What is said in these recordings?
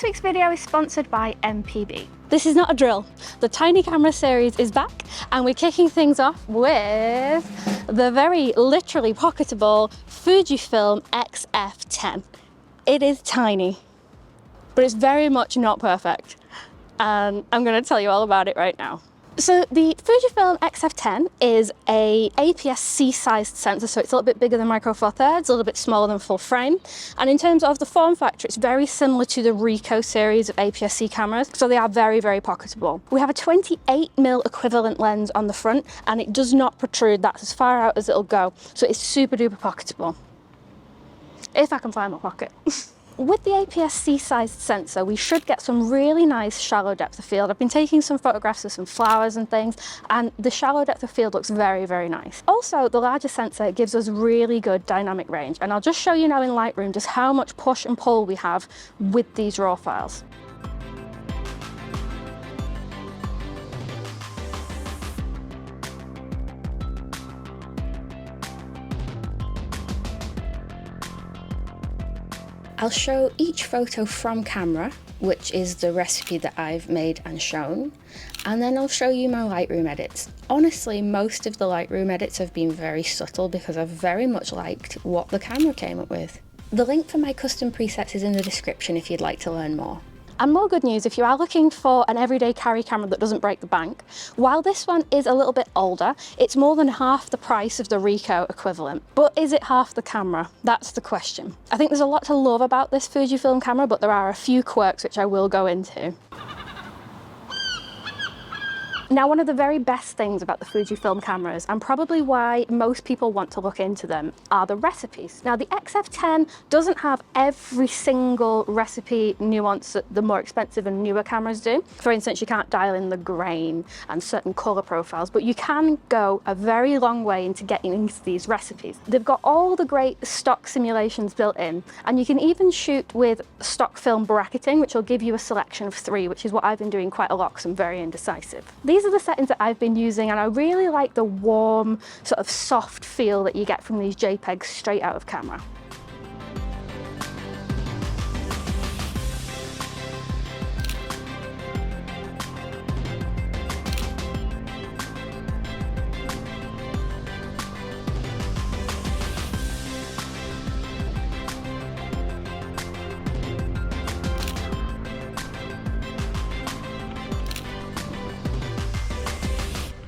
This week's video is sponsored by MPB. This is not a drill. The tiny camera series is back and we're kicking things off with the very literally pocketable Fujifilm XF10. It is tiny, but it's very much not perfect. And I'm going to tell you all about it right now. So the Fujifilm XF10 is a APS-C sized sensor, so it's a little bit bigger than Micro Four Thirds, a little bit smaller than full frame. And in terms of the form factor, it's very similar to the Ricoh series of APS-C cameras, so they are very, very pocketable. We have a 28mm equivalent lens on the front, and it does not protrude. That's as far out as it'll go, so it's super duper pocketable. If I can find my pocket. With the APS-C sized sensor, we should get some really nice shallow depth of field. I've been taking some photographs of some flowers and things, and the shallow depth of field looks very, very nice. Also, the larger sensor gives us really good dynamic range, and I'll just show you now in Lightroom just how much push and pull we have with these RAW files. I'll show each photo from camera, which is the recipe that I've made and shown, and then I'll show you my Lightroom edits. Honestly, most of the Lightroom edits have been very subtle because I've very much liked what the camera came up with. The link for my custom presets is in the description if you'd like to learn more. And more good news, if you are looking for an everyday carry camera that doesn't break the bank, while this one is a little bit older, it's more than half the price of the Ricoh equivalent. But is it half the camera? That's the question. I think there's a lot to love about this Fujifilm camera, but there are a few quirks which I will go into. Now, one of the very best things about the Fujifilm cameras, and probably why most people want to look into them, are the recipes. Now, the XF10 doesn't have every single recipe nuance that the more expensive and newer cameras do. For instance, you can't dial in the grain and certain color profiles, but you can go a very long way into getting into these recipes. They've got all the great stock simulations built in, and you can even shoot with stock film bracketing, which will give you a selection of 3, which is what I've been doing quite a lot because I'm very indecisive. These are the settings that I've been using, and I really like the warm, sort of soft feel that you get from these JPEGs straight out of camera.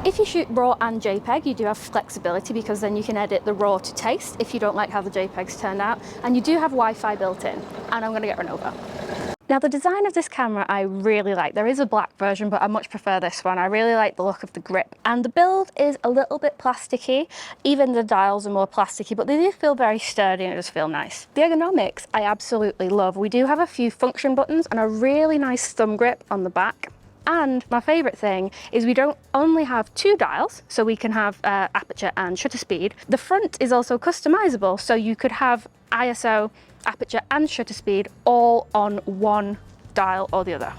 If you shoot RAW and JPEG, you do have flexibility because then you can edit the RAW to taste if you don't like how the JPEGs turned out, and you do have Wi-Fi built in, and I'm going to get run over. Now, the design of this camera I really like. There is a black version, but I much prefer this one. I really like the look of the grip, and the build is a little bit plasticky. Even the dials are more plasticky, but they do feel very sturdy and it does feel nice. The ergonomics I absolutely love. We do have a few function buttons and a really nice thumb grip on the back. And my favourite thing is we don't only have 2 dials, so we can have aperture and shutter speed. The front is also customizable, so you could have ISO, aperture and shutter speed all on one dial or the other.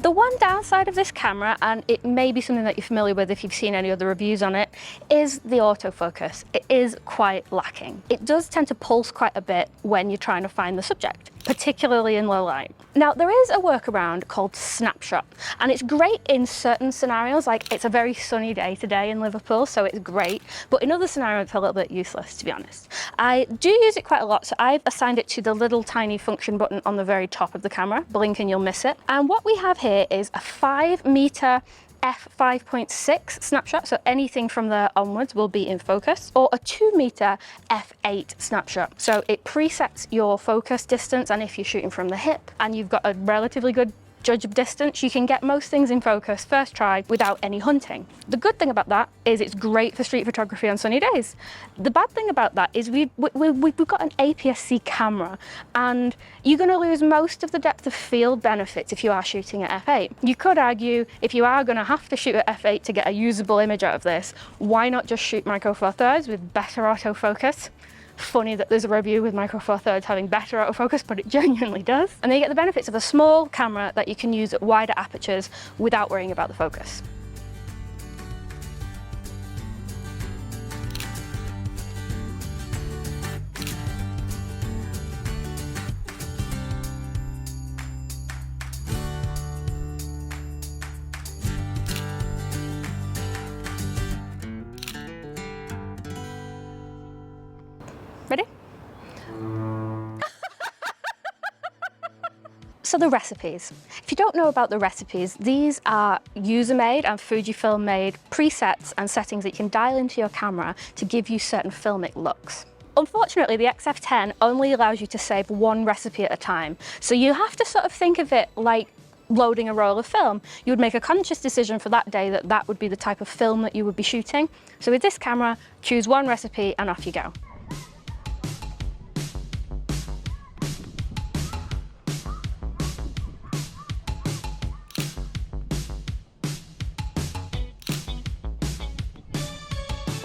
The one downside of this camera, and it may be something that you're familiar with if you've seen any other reviews on it, is the autofocus. It is quite lacking. It does tend to pulse quite a bit when you're trying to find the subject, particularly in low light. Now, there is a workaround called snapshot, and it's great in certain scenarios, like it's a very sunny day today in Liverpool, so it's great, but in other scenarios it's a little bit useless, to be honest. I do use it quite a lot, so I've assigned it to the little tiny function button on the very top of the camera. Blink and you'll miss it. And what we have here is a 5-meter f5.6 snapshot, so anything from there onwards will be in focus, or a 2-meter f8 snapshot. So it presets your focus distance, and if you're shooting from the hip and you've got a relatively good judge of distance, you can get most things in focus first try without any hunting. The good thing about that is it's great for street photography on sunny days. The bad thing about that is we've got an APS-C camera, and you're going to lose most of the depth of field benefits if you are shooting at f8. You could argue if you are going to have to shoot at f8 to get a usable image out of this, why not just shoot Micro Four Thirds with better autofocus? funny that there's a review with Micro Four Thirds having better autofocus, but it genuinely does. And then you get the benefits of a small camera that you can use at wider apertures without worrying about the focus. Ready? So the recipes. If you don't know about the recipes, these are user-made and Fujifilm-made presets and settings that you can dial into your camera to give you certain filmic looks. Unfortunately, the XF10 only allows you to save one recipe at a time. So you have to sort of think of it like loading a roll of film. You would make a conscious decision for that day that that would be the type of film that you would be shooting. So with this camera, choose one recipe and off you go.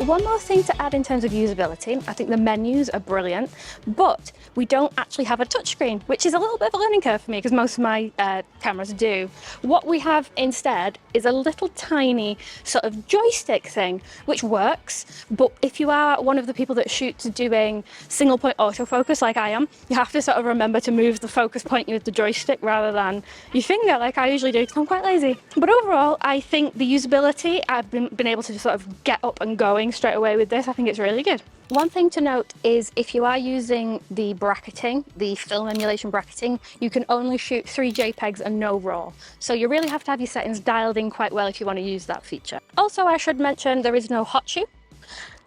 One more thing to add in terms of usability, I think the menus are brilliant, but we don't actually have a touchscreen, which is a little bit of a learning curve for me because most of my cameras do. What we have instead is a little tiny sort of joystick thing, which works, but if you are one of the people that shoots doing single point autofocus like I am, you have to sort of remember to move the focus point with the joystick rather than your finger like I usually do because I'm quite lazy. But overall, I think the usability, I've been able to sort of get up and going straight away with this. I think it's really good. One thing to note is if you are using the bracketing, the film emulation bracketing, you can only shoot 3 JPEGs and no RAW. So you really have to have your settings dialed in quite well if you want to use that feature. Also, I should mention there is no hot shoe,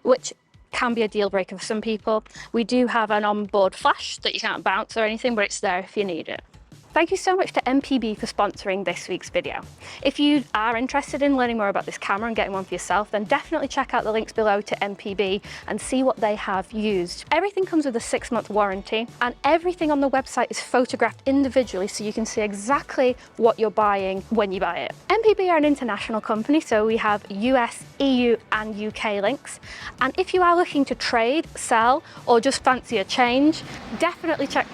which can be a deal breaker for some people. We do have an onboard flash that you can't bounce or anything, but it's there if you need it. Thank you so much to MPB for sponsoring this week's video. If you are interested in learning more about this camera and getting one for yourself, then definitely check out the links below to MPB and see what they have used. Everything comes with a 6-month warranty and everything on the website is photographed individually so you can see exactly what you're buying when you buy it. MPB are an international company, so we have US, EU and UK links. And if you are looking to trade, sell, or just fancy a change, definitely check.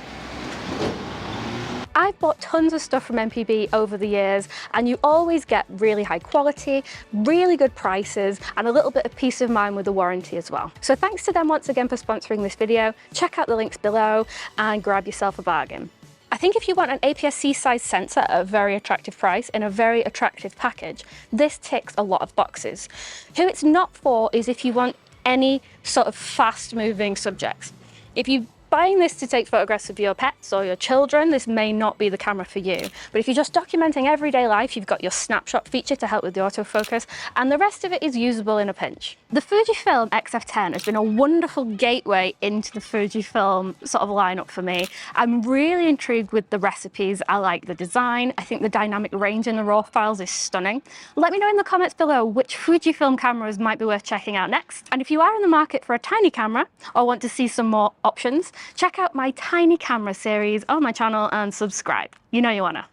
I've bought tons of stuff from MPB over the years and you always get really high quality, really good prices and a little bit of peace of mind with the warranty as well. So thanks to them once again for sponsoring this video. Check out the links below and grab yourself a bargain. I think if you want an APS-C size sensor at a very attractive price in a very attractive package, this ticks a lot of boxes. Who it's not for is if you want any sort of fast moving subjects. If you buying this to take photographs of your pets or your children, this may not be the camera for you. But if you're just documenting everyday life, you've got your snapshot feature to help with the autofocus, and the rest of it is usable in a pinch. The Fujifilm XF10 has been a wonderful gateway into the Fujifilm sort of lineup for me. I'm really intrigued with the recipes. I like the design. I think the dynamic range in the RAW files is stunning. Let me know in the comments below which Fujifilm cameras might be worth checking out next. And if you are in the market for a tiny camera or want to see some more options, check out my tiny camera series on my channel and subscribe. You know you wanna.